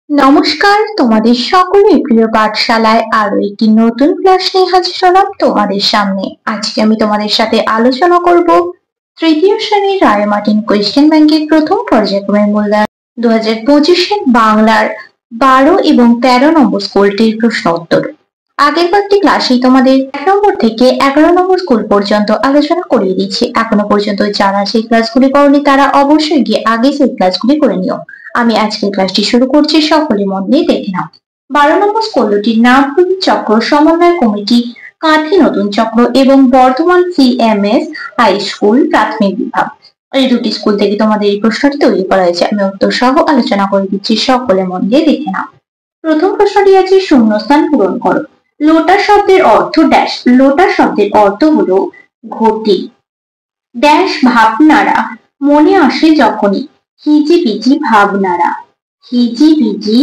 নমস্কার, তোমাদের সকলের প্রিয় পাঠশালায় আরো একটি নতুন ক্লাস নিয়ে হাজির হলাম তোমাদের সামনে। আজকে আমি তোমাদের সাথে আলোচনা করব তৃতীয় শ্রেণীর রায়মার্টিন কোয়েশ্চেন ব্যাংকের প্রথম পর্যায়ক্রমের মূল্যায়ন 2025-এর বাংলার 12 এবং 13 নম্বর স্কুলটির প্রশ্ন উত্তর। আগের কয়েকটি ক্লাসেই তোমাদের 1 নম্বর থেকে 11 নম্বর স্কুল পর্যন্ত আলোচনা করিয়ে দিচ্ছি। এখনো পর্যন্ত যারা সেই ক্লাসগুলি পাওনি তারা অবশ্যই গিয়ে আগে সেই ক্লাসগুলি করে নিও। আমি আজকের ক্লাসটি শুরু করছি, সকলে মন দিয়ে দেখে নাও। 12 নম্বর স্কুলটির নাম হল চক্র সমন্বয় কমিটি, কাঁথি নতুন চক্র এবং বর্ধমান সিএমএস হাই স্কুল প্রাথমিক বিভাগ। এই দুটি স্কুল থেকে তোমাদের এই প্রশ্নটি তৈরি করা হয়েছে। আমি উত্তর সহ আলোচনা করে দিচ্ছি, সকলে মন দিয়ে দেখে নাও। প্রথম প্রশ্নটি আছে শূন্যস্থান পূরণ করো। লোটা শব্দের অর্থ ড্যাশ। লোটা শব্দের অর্থ হলো ঘটি। ড্যাশ ভাবনারা মনে আসে যখনই। হিজিবিজি ভাবনারা। হিজিবিজি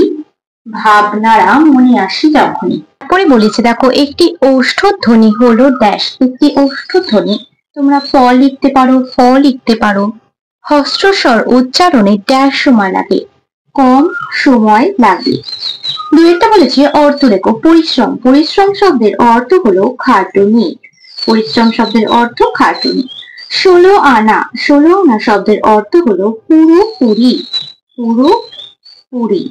ভাবনারা মনে আসে যখনই। তারপরে বলেছে দেখো, একটি ওষ্ঠধ্বনি হলো ড্যাশ। একটি ওষ্ঠধ্বনি তোমরা ফ লিখতে পারো, ফ লিখতে পারো। হস্রস্বর উচ্চারণে ড্যাশ সময় লাগে, কম সময় লাগে। দুইটা বলেছে অর্থ দেখো, পরিশ্রম। পরিশ্রম শব্দের অর্থ হলো খাটুনি। পরিশ্রম শব্দের অর্থ খাটুনি। 16 আনা। 16 আনা শব্দের অর্থ হলো পুরোপুরি। পুরোপুরি।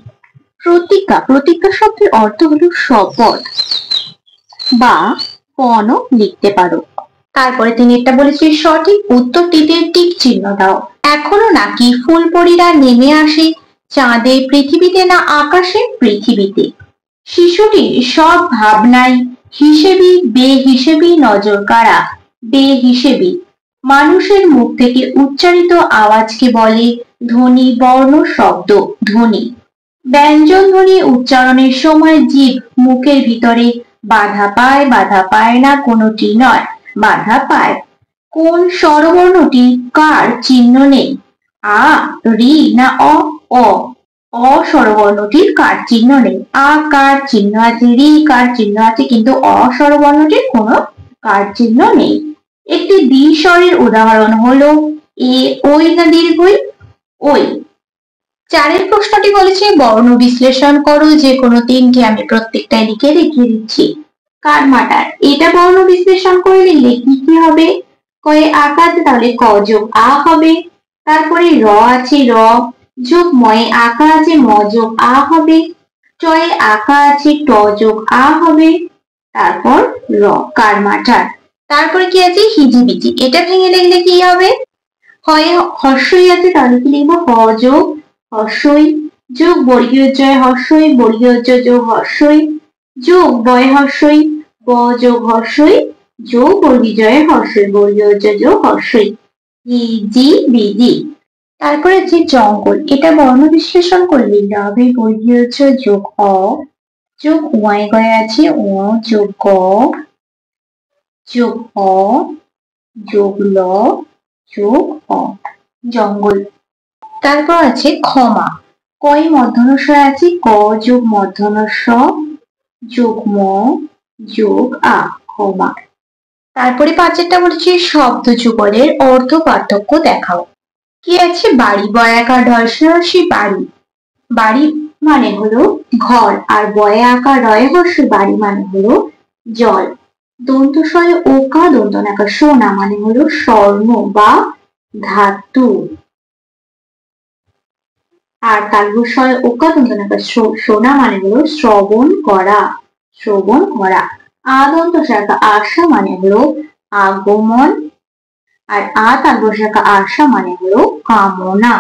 প্রতিজ্ঞা। প্রতিজ্ঞা শব্দের অর্থ হলো শপথ বা পণ লিখতে পারো। তারপরে তিনি এটা বলেছে সঠিক উত্তরটিতে টিক চিহ্ন দাও। এখনো নাকি ফুলপরীরা নেমে আসে চাঁদে পৃথিবীতে না আকাশে পৃথিবীতে। শিশুটির সব ভাবনায় হিসেবি বেহিসেবি নজর কাড়া। বেহিসেবি। মানুষের মুখ থেকে উচ্চারিত আওয়াজকে বলে ধ্বনি বর্ণ শব্দ। ধ্বনি। ব্যঞ্জন ধ্বনি উচ্চারণের সময় জিভ মুখের ভিতরে বাধা পায়। বাধা পায় না, কোনটি নয়, বাধা পায়। কোন স্বরবর্ণটি কার চিহ্ন নেই? আ, রি না অ? অ। অ স্বরবর্ণটির কার চিহ্ন নেই। আ কার চিহ্ন আছে, রি কার চিহ্ন আছে, কিন্তু অ স্বরবর্ণটির কোনো কার চিহ্ন নেই। একটি দ্বিস্বরের উদাহরণ হলো এ ওই না দীর্ঘই? ওই। চারের প্রশ্নটি বলেছে বর্ণ বিশ্লেষণ করো। যে কোনো তিনটি আমি প্রত্যেকটাই লিখে দেখিয়ে দিচ্ছি। কারমাটার। এটা বর্ণ বিশ্লেষণ করে লিখলে কি কি হবে? কয়ে আঁকা আছে তাহলে ক যোগ আ হবে। তারপরে র আছে, র যোগ ময়ে আঁকা আছে ম যোগ আ হবে। চয়ে আঁকা আছে ট যোগ আ হবে। তারপর র, কারমাটার। তারপরে কি আছে? হিজিবিজি। এটা ভেঙে লিখলে কি হবে? হয় হর্ষই আছে তাহলে কি লিখবো? হ যোগ হর্ষই যোগ বর্গীয় জয় হর্ষই, বর্গীয় জ যোগ হর্ষই যোগ বয় হর্ষই, ব যোগ হর্ষই যোগ বর্গীয় জয় হর্ষই, বর্গীয় জ যোগ হর্ষই। হিজিবিজি। তারপরে যে জঙ্গল, এটা বর্ণ বিশ্লেষণ করে লিখতে হবে বর্গীয় জ যোগ অ যোগ ওয়াই গয়ে আছে ও যোগ গ যোগ অ যোগ ল যোগ অ, জঙ্গল। তারপর আছে ক্ষমা। কয় মধ্যনস্ব আছে ক যোগ মধ্যনস্ব যোগ ম যোগ আ, ক্ষমা। তারপরে পাঁচেরটা বলেছি শব্দ যুগলের অর্থ পার্থক্য দেখাও। কি আছে? বাড়ি। বয়াকার ঢয়সী বাড়ি। বাড়ি মানে হলো ঘর, আর বয়ে আকার রয়ে হর্ষ বাড়ি মানে হলো জল। দন্তস্বরে ওকা দন্ত নাকার সোনা মানে হলো স্বর্ণ বা ধাতু। আর তালবস্বরে ওকা দন্ত নাকার সোনা মানে হলো শ্রবণ করা। শ্রবণ করা। আদন্ত শাখা আশা মানে হলো আগমন, আর তালবস্যকা আশা মানে হলো কামনা।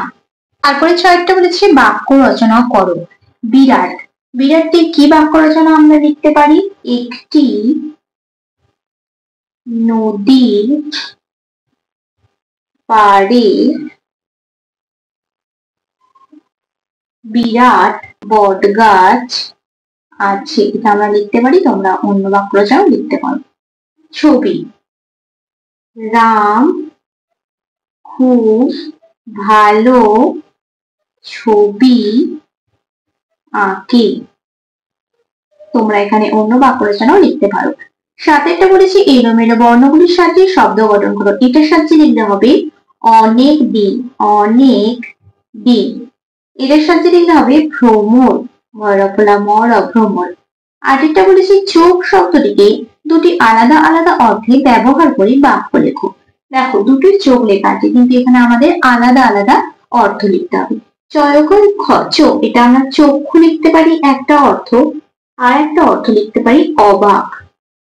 তারপরে ছয়টা বলেছে বাক্য রচনা করো। বিরাট। বিরাটটির কি বাক্য রচনা আমরা লিখতে পারি? একটি নদীর পাড়ে বিরাট বটগাছ আছে, এটা আমরা লিখতে পারি। তোমরা অন্য বাক্য রচনা লিখতে পারো। ছবি। রাম খুব ভালো ছবি আঁকে, তোমরা এখানে অন্য বাক্য রচনাও লিখতে পারো। সাথেটা বলেছি এলোমেলো বর্ণগুলির সাথে শব্দ গঠন করো। এটার সাথে লিখতে হবে অনেক দিন। অনেক দিন। এটার সাথে লিখতে হবে ভ্রমর। মরফলা মর অভ্রমর। আরেকটা বলেছি চোখ শব্দটিকে দুটি আলাদা আলাদা অর্থে ব্যবহার করে বাক্য লেখো। দেখো দুটি চোখ লেখা আছে কিন্তু এখানে আমাদের আলাদা আলাদা অর্থ লিখতে হবে। চয়কর খ চোখ, এটা আমরা চক্ষু লিখতে পারি একটা অর্থ, আর একটা অর্থ লিখতে পারি অবাক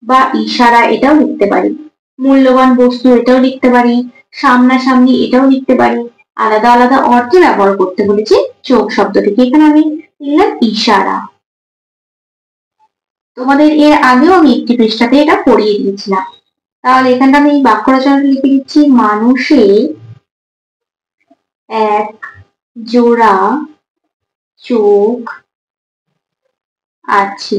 বা ইশারা, এটাও লিখতে পারি। মূল্যবান বস্তু, এটাও লিখতে পারি। সামনাসামনি, এটাও লিখতে পারি। আলাদা আলাদা অর্থে ব্যবহার করতে বলেছি চোখ শব্দটিকে, এখানে আমি লিখলাম ইশারা। তোমাদের এর আগেও আমি একটি পৃষ্ঠাতে এটা পড়িয়ে দিয়েছিলাম। তাহলে এখানটা আমি বাক্য রচনাটা লিখে দিচ্ছি, মানুষের এক জোড়া চোখ আছে।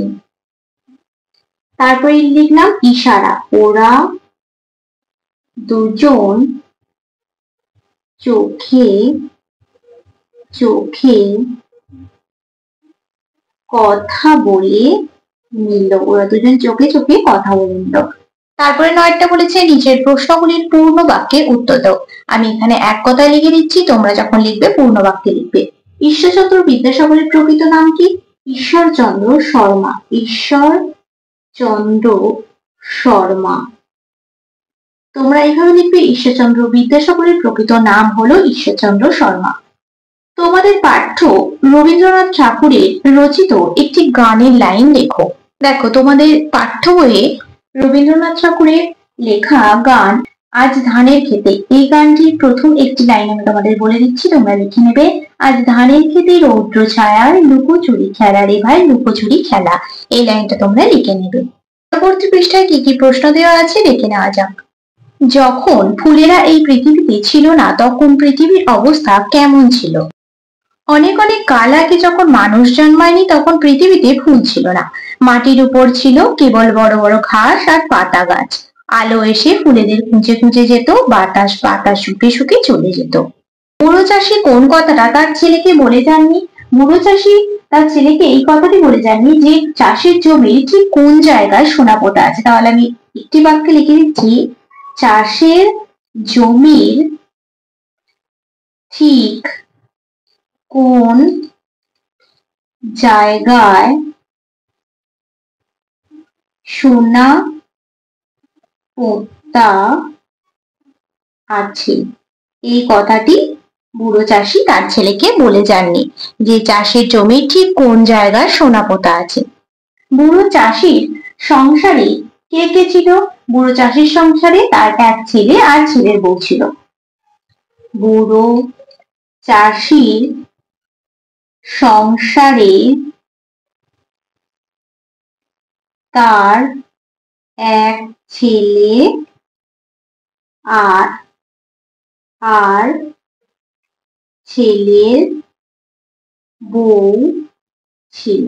তারপরে লিখলাম ইশারা, ওরা দুজন চোখে চোখে কথা বলে নিল, ওরা দুজন চোখে চোখে কথা বলে নিল। তারপরে নয়টা বলেছে নিচের প্রশ্নগুলির পূর্ণ বাক্যে উত্তর দাও। আমি এখানে এক কথায় লিখে দিচ্ছি, তোমরা যখন লিখবে পূর্ণ বাক্যে লিখবে। ঈশ্বরচন্দ্র বিদ্যাসাগরের প্রকৃত নাম কি? ঈশ্বরচন্দ্র শর্মা। ঈশ্বরচন্দ্র শর্মা। তোমরা এইভাবে লিখবে, ঈশ্বরচন্দ্র বিদ্যাসাগরের প্রকৃত নাম হলো ঈশ্বরচন্দ্র শর্মা। তোমাদের পাঠ্য রবীন্দ্রনাথ ঠাকুরের রচিত একটি গানের লাইন লেখো। দেখো তোমাদের পাঠ্য বইয়ে রবীন্দ্রনাথ ঠাকুরের লেখা গান আজ ধানের খেতে, এই গানটির প্রথম একটি লাইন আমি তোমাদের বলে দিচ্ছি, তোমরা লিখে নেবে। আজ ধানের খেতে রৌদ্র ছায়ার লুকোচুরি খেলা রে ভাই লুকোচুরি খেলা, এই লাইনটা তোমরা লিখে নেবে। পরবর্তী পৃষ্ঠায় কি কি প্রশ্ন দেওয়া আছে দেখে নেওয়া যাক। যখন ফুলেরা এই পৃথিবীতে ছিল না তখন পৃথিবীর অবস্থা কেমন ছিল? অনেক অনেক কাল আগে যখন মানুষ জন্মায়নি তখন পৃথিবীতে ফুল ছিল না, মাটির উপর ছিল কেবল বড় বড় ঘাস আর পাতা গাছ। আলো এসে ফুলেদের খুঁজে খুঁজে যেত, বাতাস পাতা শুকে শুকে চলে যেত। বুড়ো চাষি কোন কথাটা তার ছেলেকে বলে যাননি? বুড়ো চাষি তার ছেলেকে এই কথাটি বলে যাননি যে চাষের জমির ঠিক কোন জায়গায় সোনা পোতা আছে। তাহলে আমি একটি বাক্যে লিখে দিচ্ছি, চাষের জমির ঠিক কোন জায়গায় সোনা পোতা আছে, এই কথাটি বুড়ো চাষি তার ছেলেকে বলে যাননি যে চাষের জমির ঠিক কোন জায়গায় সোনা পোতা আছে। বুড়ো চাষির সংসারে কে কে ছিল? বুড়ো চাষির সংসারে তার এক ছেলে আর ছেলের বউ ছিল। বুড়ো চাষির সংসারে তার এক ছেলে আর ছেলের বউ ছিল।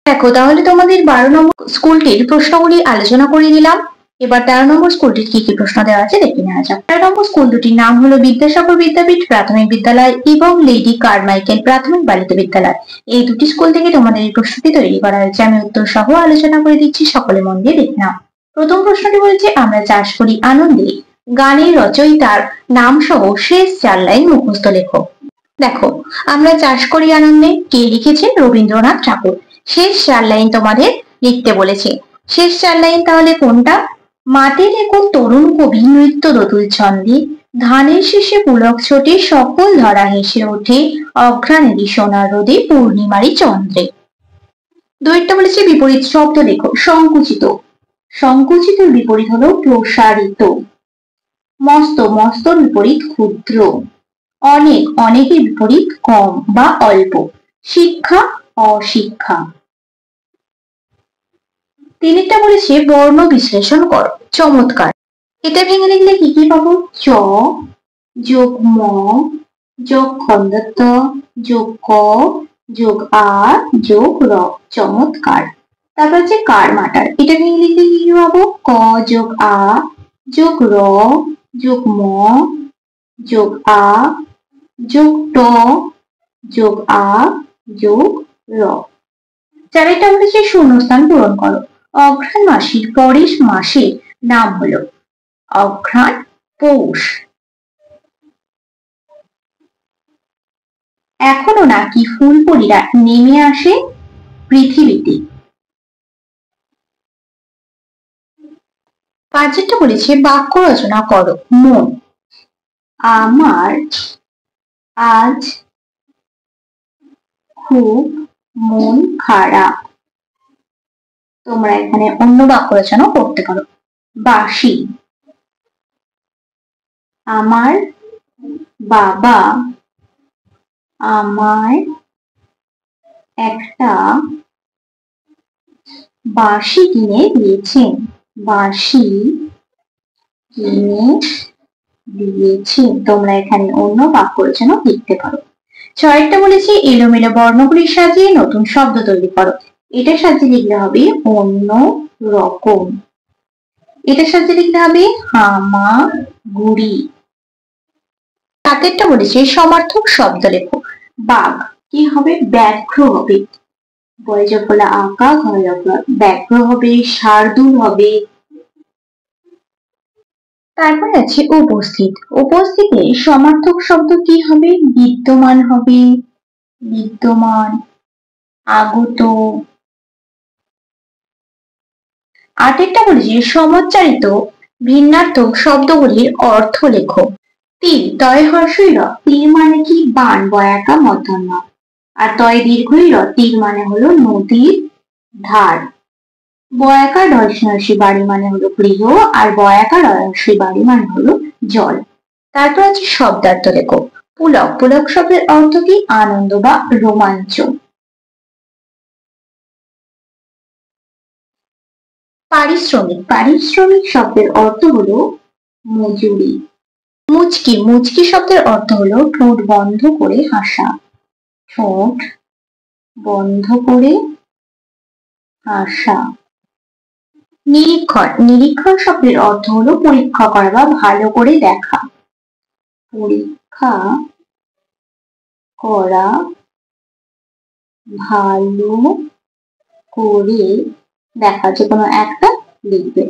দেখো তাহলে তোমাদের 12 নম্বর স্কুলটির প্রশ্নগুলি আলোচনা করে দিলাম। এবার 13 নম্বর স্কুলটির কি কি প্রশ্ন দেওয়া আছে দেখে নেওয়া যাক। 13 নম্বর স্কুল দুটির নাম হলো বিদ্যাসাগর বিদ্যাপীঠ প্রাথমিক বিদ্যালয় এবং লেডি কারমাইকেল প্রাথমিক বালিকা বিদ্যালয়। এই দুটি স্কুল থেকে তোমাদের এই প্রশ্নটি তৈরি করা হয়েছে, আমি উত্তর সহ আলোচনা করে দিচ্ছি, সকলে মন দিয়ে দেখে নাও। প্রথম প্রশ্নটি বলেছে, আমরা চাষ করি আনন্দে গানের রচয়িতার নাম সহ শেষ 4 লাইন মুখস্থ লেখো। দেখো আমরা চাষ করি আনন্দে কে লিখেছেন? রবীন্দ্রনাথ ঠাকুর। শেষ 4 লাইন তোমাদের লিখতে বলেছে। শেষ 4 লাইন তাহলে কোনটা? মাটির এক তরুণ কবি নৃত্য দোতুল ছন্দে, ধানের শেষে পুলক ছোটে সকল ধরা হেসে ওঠে, অঘ্রাণেরই সোনার রোদে পূর্ণিমারি চন্দ্রে। দুইটা বলেছে বিপরীত শব্দ লেখো। সংকুচিত, সংকুচিতের বিপরীত হলো প্রসারিত। মস্ত, মস্তর বিপরীত ক্ষুদ্র। অনেক, অনেকের বিপরীত কম বা অল্প। শিক্ষা, অশিক্ষা। তিনটা বলেছে বর্ণ বিশ্লেষণ করো। চমৎকার, এটা ভেঙে লিখলে কি কি পাবো? চ যোগ ম যোগ খন্ডত যোগ ক যোগ আ যোগ র, চমৎকার। তারপর হচ্ছে কার মাটার, এটা ভেঙে লিখলে কি কি পাবো? ক যোগ আ যোগ র যোগ ম যোগ আ যোগ ট যোগ আ যোগ র। চারিটা বলেছে শূন্যস্থান পূরণ করো। অঘ্রাণ মাসের পরের মাসের নাম হলো অঘ্রাণ, পৌষ। এখনো নাকি ফুলপরীরা নেমে আসে পৃথিবীতে। পাঁচেরটা বলেছে বাক্য রচনা করো। মন, আমার আজ খুব মন খারাপ। তোমরা এখানে অন্য বাক্য রচনা করতে পারো। বাসি, আমার বাবা আমায় একটা বাঁশি কিনে দিয়েছেন। বাঁশি কিনে দিয়েছেন। তোমরা এখানে অন্য বাক্য রচনা লিখতে পারো। ছয়টা বলেছি এলোমেলো বর্ণগুলি সাজিয়ে নতুন শব্দ তৈরি করো। এটা সাজিয়ে লিখতে হবে অন্য রকম। এটা সাজিয়ে লিখতে হবে হামাগুড়ি। সাতেরটা বলেছে সমার্থক শব্দ লেখো। বাঘ কি হবে? ব্যাঘ্র হবে। বয়জক হলো আঁকা, ঘয়ক ব্যাঘ্র হবে, শার্দুল হবে। তারপর আছে উপস্থিত। উপস্থিতে সমার্থক শব্দ কি হবে? বিদ্যমান হবে, বিদ্যমান, আগত। আটেরটা বলেছে সমচ্চারিত ভিন্নার্থক শব্দগুলির অর্থ লেখো। তীর, তয় হর্ষই র, তীর মানে কি? বান, বয়াকা মধ্যাহ্ন। আর তয় দীর্ঘই র, তীর মানে হলো নদীর ধার। বয়াকার ঢয়সী বাড়ি মানে হলো গৃহ, আর বয়াকার রয়সী বাড়ি মানে হলো জল। তারপর আছে শব্দার্থ লেখো। পুলক, পুলক শব্দের অর্থ কি? আনন্দ বা রোমাঞ্চ। পারিশ্রমিক, পারিশ্রমিক শব্দের অর্থ হলো মজুরি। মুচকি, মুচকি শব্দের অর্থ হলো ঠোঁট বন্ধ করে হাসা। ঠোঁট বন্ধ করে হাসা। নিরীক্ষণ, নিরীক্ষণ শব্দের অর্থ হলো পরীক্ষা করা বা ভালো করে দেখা। পরীক্ষা করা, ভালো করে দেখা। যে কোনো একটা লিখবে।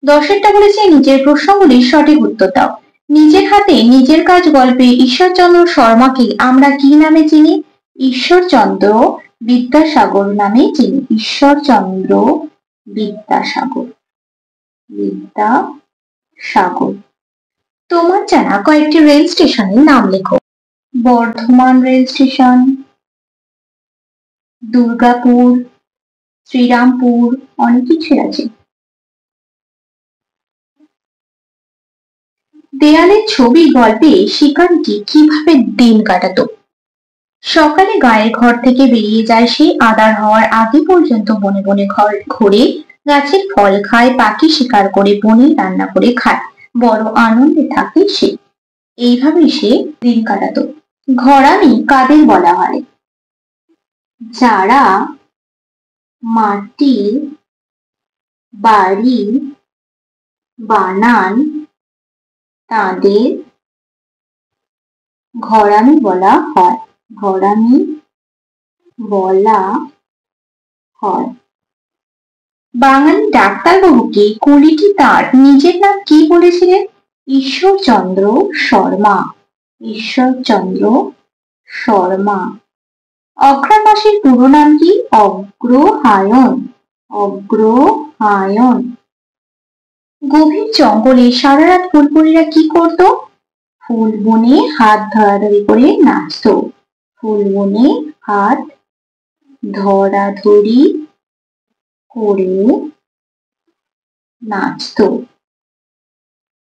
দশেরটা বলেছে নিজের প্রশ্নগুলির সঠিক উত্তর দাও। নিজের হাতে নিজের কাজ গল্পে ঈশ্বরচন্দ্র শর্মাকে আমরা কি নামে চিনি? ঈশ্বরচন্দ্র বিদ্যাসাগর নামে চিনি। ঈশ্বরচন্দ্র বিদ্যাসাগর, বিদ্যাসাগর। তোমার জানা কয়েকটি রেল স্টেশনের নাম লেখো। বর্ধমান রেল স্টেশন, দুর্গাপুর, শ্রীরামপুর, অনেক কিছু আছে। দেয়ালের ছবি গল্পে শিকারীটি কিভাবে দিন কাটাতো? সকালে গায়ের ঘর থেকে বেরিয়ে যায় সে, আঁধার হওয়ার আগে পর্যন্ত বনে বনে ঘুরে গাছের ফল খায়, পাখি শিকার করে, বনে রান্না করে খায়, বড় আনন্দে থাকে সে। এইভাবেই সে দিন কাটাতো। ঘরামি কাদের বলা হয়? যারা মাটির বাড়ি বানান তাদের ঘরামি বলা হয়। ঘরামি বলা হয়। বাঙালি ডাক্তারবাবুকে কুলিটি তার নিজের নাম কি বলেছিলেন? ঈশ্বরচন্দ্র শর্মা। ঈশ্বরচন্দ্র শর্মা। অঘ্রাণ পুরো নাম কি? অগ্রহায়ণ। অগ্রহায়ণ। গভীর জঙ্গলে সারা রাত ফুলপুরীরা কি করত? ফুল বনে হাত ধরাধরি করে নাচত। ফুল বনে হাত ধরাধরি করে নাচত।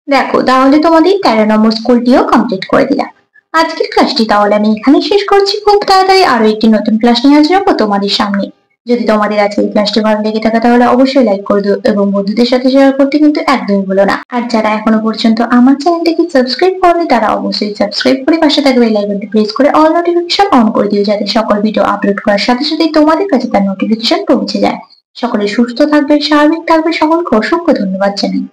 দেখো তাহলে তোমাদের 13 নম্বর স্কুলটিও কমপ্লিট করে দিলাম। আজকের ক্লাসটি তাহলে আমি এখানে শেষ করছি। খুব তাড়াতাড়ি আরো একটি নতুন ক্লাস নিয়ে হাজির হবো তোমাদের সামনে। যদি তোমাদের আজকের ক্লাসটি ভালো লেগে থাকে তাহলে অবশ্যই লাইক করে দিও এবং বন্ধুদের সাথে শেয়ার করতে কিন্তু একদমই ভুলো না। আর যারা এখনো পর্যন্ত আমার চ্যানেলটিকে সাবস্ক্রাইব করেনি তারা অবশ্যই সাবস্ক্রাইব করে পাশে থাকা বেল আইকনটি প্রেস করে অল নোটিফিকেশন অন করে দিও, যাতে সকল ভিডিও আপলোড করার সাথে সাথে তোমাদের কাছে তার নোটিফিকেশন পৌঁছে যায়। সকলে সুস্থ থাকবে, স্বাভাবিক থাকবে। সকলকে অসংখ্য ধন্যবাদ জানাই।